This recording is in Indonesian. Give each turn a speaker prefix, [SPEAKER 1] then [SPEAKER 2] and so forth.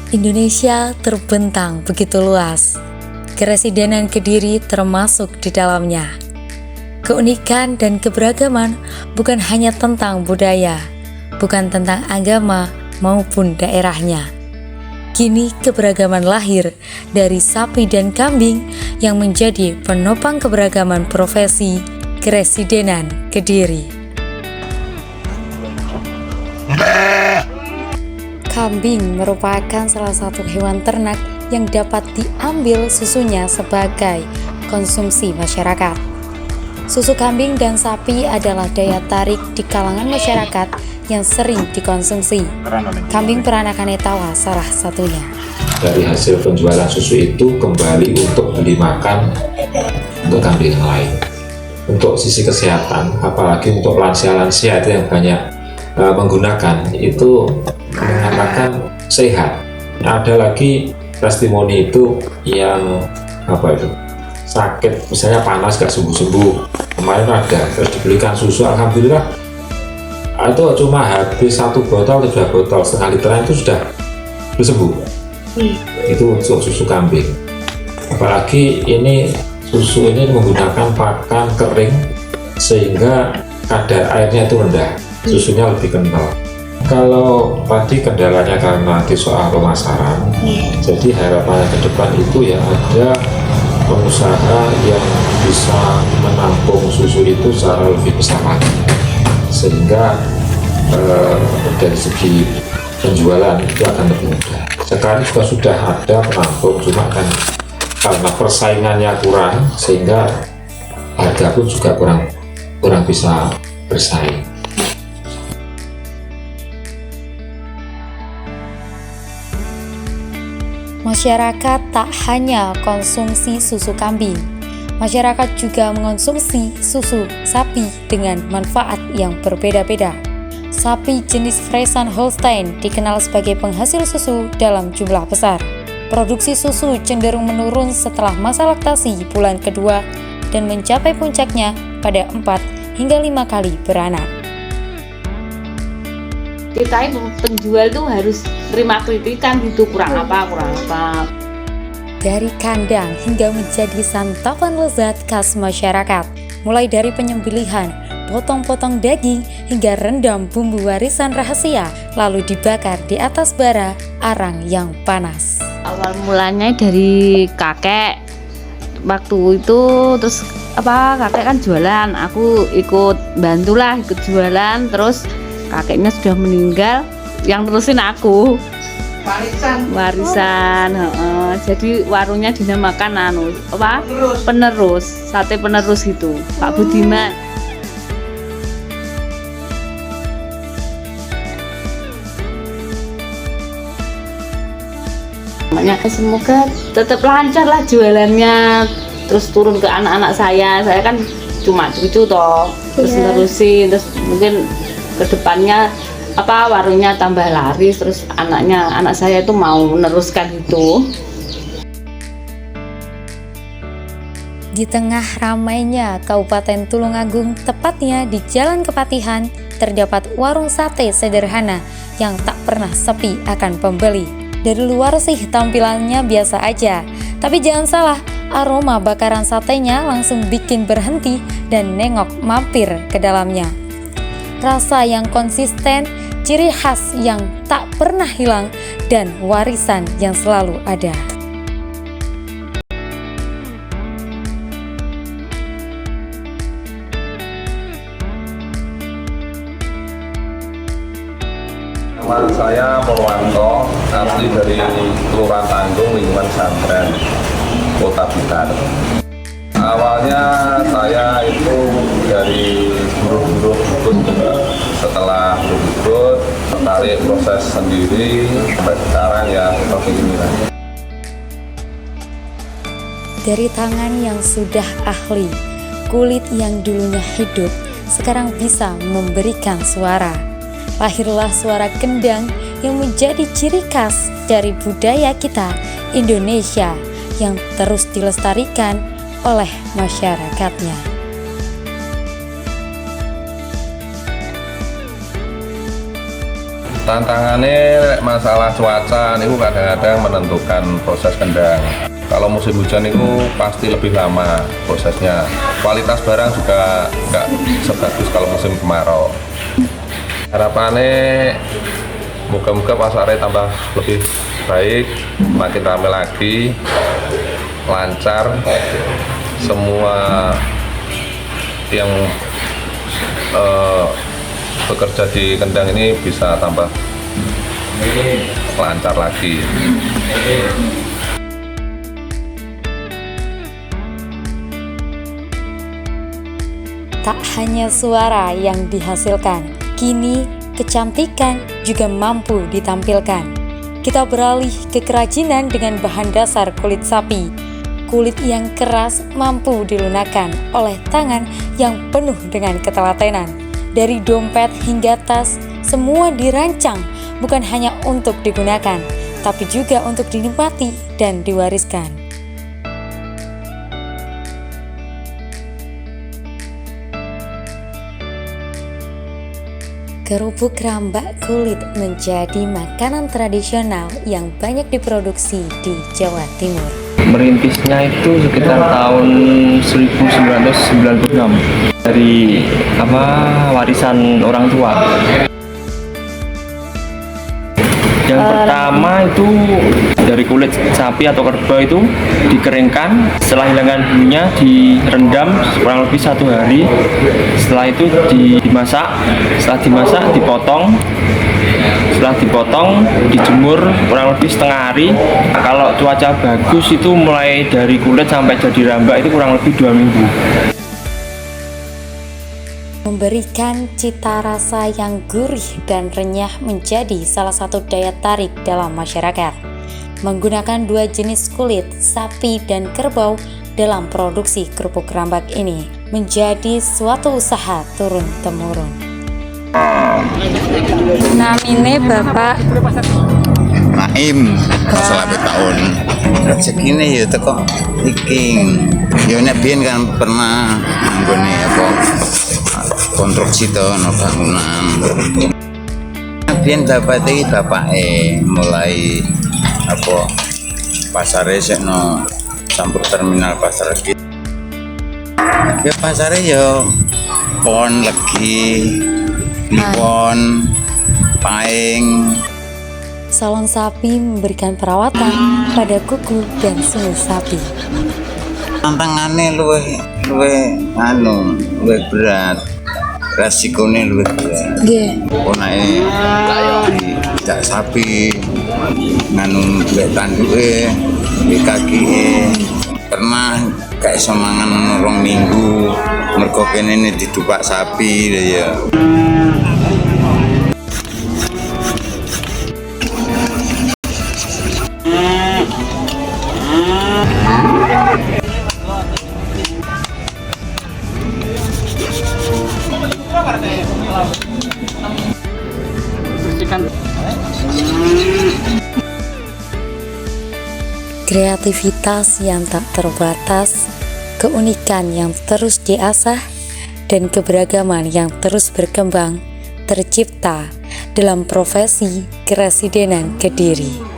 [SPEAKER 1] Indonesia terbentang begitu luas. Keresidenan Kediri termasuk di dalamnya. Keunikan dan keberagaman bukan hanya tentang budaya, bukan tentang agama maupun daerahnya. Kini keberagaman lahir dari sapi dan kambing yang menjadi penopang keberagaman profesi Keresidenan Kediri. Kambing merupakan salah satu hewan ternak yang dapat diambil susunya sebagai konsumsi masyarakat. Susu kambing dan sapi adalah daya tarik di kalangan masyarakat yang sering dikonsumsi. Kambing peranakan Etawa salah satunya.
[SPEAKER 2] Dari hasil penjualan susu itu kembali untuk beli makan untuk kambing yang lain. Untuk sisi kesehatan, apalagi untuk lansia-lansia itu yang banyak menggunakan, itu mengatakan sehat. Ada lagi testimoni itu yang sakit, misalnya panas gak sembuh-sembuh, kemarin ada, terus dibelikan susu, alhamdulillah itu cuma habis 1 botol atau 2 botol, setengah literan itu sudah sembuh. Itu untuk susu kambing. Apalagi ini susu ini menggunakan pakan kering sehingga kadar airnya itu rendah, susunya lebih kental. Kalau tadi kendalanya karena di soal pemasaran, jadi harapannya ke depan itu ya ada pengusaha yang bisa menampung susu itu secara lebih besar lagi, sehingga dari segi penjualan itu akan lebih mudah. Sekarang juga sudah ada penampung, cuma kan karena persaingannya kurang sehingga harga pun juga kurang bisa bersaing.
[SPEAKER 1] Masyarakat tak hanya konsumsi susu kambing, masyarakat juga mengonsumsi susu sapi dengan manfaat yang berbeda-beda. Sapi jenis Friesian Holstein dikenal sebagai penghasil susu dalam jumlah besar. Produksi susu cenderung menurun setelah masa laktasi bulan kedua dan mencapai puncaknya pada 4 hingga 5 kali beranak.
[SPEAKER 3] Kita itu penjual tuh harus terima kritikan gitu, kurang apa.
[SPEAKER 1] Dari kandang hingga menjadi santapan lezat khas masyarakat, mulai dari penyembelihan, potong-potong daging hingga rendam bumbu warisan rahasia, lalu dibakar di atas bara arang yang panas.
[SPEAKER 3] Awal mulanya dari kakek, waktu itu terus kakek kan jualan, aku ikut bantulah, ikut jualan, terus kakeknya sudah meninggal, yang terusin aku warisan. Jadi warungnya dinamakan penerus, sate penerus itu Pak Budiman. Semoga tetap lancar lah jualannya, terus turun ke anak-anak saya kan cuma cucu toh, terus nerusin, terus mungkin kedepannya warungnya tambah laris, terus anak saya itu mau meneruskan itu.
[SPEAKER 1] Di tengah ramainya Kabupaten Tulungagung, tepatnya di Jalan Kepatihan, terdapat warung sate sederhana yang tak pernah sepi akan pembeli. Dari luar sih tampilannya biasa aja, tapi jangan salah, aroma bakaran satenya langsung bikin berhenti dan nengok mampir ke dalamnya. Rasa yang konsisten, ciri khas yang tak pernah hilang, dan warisan yang selalu ada.
[SPEAKER 4] Nama saya Purwanto, asli dari Kelurahan Tanggung, lingkungan Santren, Kota Blitar. Awalnya saya itu dari buruh-buruh ikut, setelah buruh tertarik proses sendiri, sampai sekarang ya seperti ini.
[SPEAKER 1] Dari tangan yang sudah ahli, kulit yang dulunya hidup, sekarang bisa memberikan suara. Lahirlah suara kendang yang menjadi ciri khas dari budaya kita, Indonesia, yang terus dilestarikan oleh masyarakatnya.
[SPEAKER 4] Tantangannya masalah cuaca niku kadang-kadang menentukan proses kendang. Kalau musim hujan itu pasti lebih lama prosesnya. Kualitas barang juga nggak sebagus kalau musim kemarau. Harapannya moga-moga pasarnya tambah lebih baik, makin ramai lagi, lancar. Semua yang bekerja di kendang ini bisa tambah lancar lagi.
[SPEAKER 1] Tak hanya suara yang dihasilkan, kini kecantikan juga mampu ditampilkan. Kita beralih ke kerajinan dengan bahan dasar kulit sapi. Kulit yang keras mampu dilunakan oleh tangan yang penuh dengan ketelatenan. Dari dompet hingga tas, semua dirancang bukan hanya untuk digunakan, tapi juga untuk dinikmati dan diwariskan. Kerupuk rambak kulit menjadi makanan tradisional yang banyak diproduksi di Jawa Timur.
[SPEAKER 5] Merintisnya itu sekitar tahun 1996 dari warisan orang tua. Yang pertama itu dari kulit sapi atau kerbau itu dikeringkan, setelah hilangkan bulunya direndam kurang lebih 1 hari. Setelah itu dimasak, setelah dimasak dipotong. Setelah dipotong, dijemur kurang lebih setengah hari. Kalau cuaca bagus itu mulai dari kulit sampai jadi rambak itu kurang lebih 2 minggu.
[SPEAKER 1] Memberikan cita rasa yang gurih dan renyah menjadi salah satu daya tarik dalam masyarakat. Menggunakan 2 jenis kulit, sapi dan kerbau, dalam produksi kerupuk rambak ini menjadi suatu usaha turun-temurun. Namine Bapak
[SPEAKER 6] Naim, selama tahun segini ya teko iki. Ya nek biyen kan pernah nggone konstruksi to bangunan. Biyen bapake mulai pasare sekno sampur terminal pasar iki. Ya pasare ya pon legi, pon paing.
[SPEAKER 1] Salon sapi memberikan perawatan pada kuku dan sumur sapi.
[SPEAKER 6] Tantangannya luwih berat, resikonya luwih berat. Ponake tidak sapi nganu luwih tanduke, luwih kakike. Pernah kayak semangan 2 minggu mergo kene didupak sapi ya.
[SPEAKER 1] Kreativitas yang tak terbatas, keunikan yang terus diasah, dan keberagaman yang terus berkembang tercipta dalam profesi keresidenan Kediri.